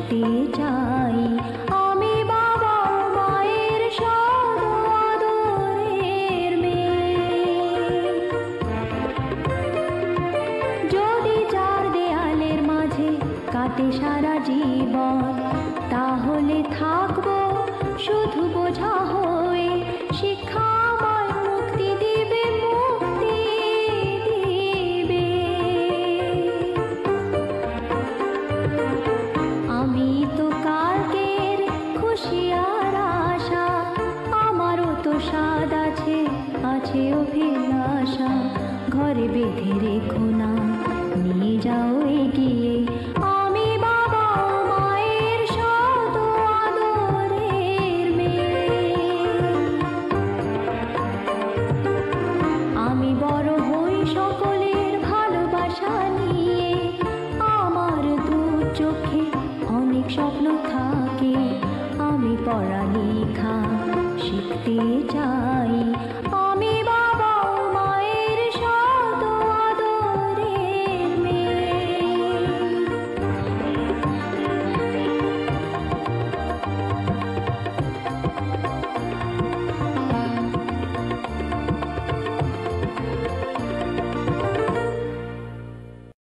বাসতে চাই। আমি বাবা ও মায়ের সদ আদরের মেয়ে। যদি চার দেয়ালের মাঝে কাটে সারা জীবন, তাহলে থাকবো শুধু বোঝা হয়ে। শিক্ষা আমায় মুক্তি দিবে, মুক্তি দিবে। আমি তো কালকের খুশি আর আশা, আমারও তো স্বাদ আছে, আছে অভিলাষা। ঘরে বেঁধে রেখো না, নিয়ে যাও এগিয়ে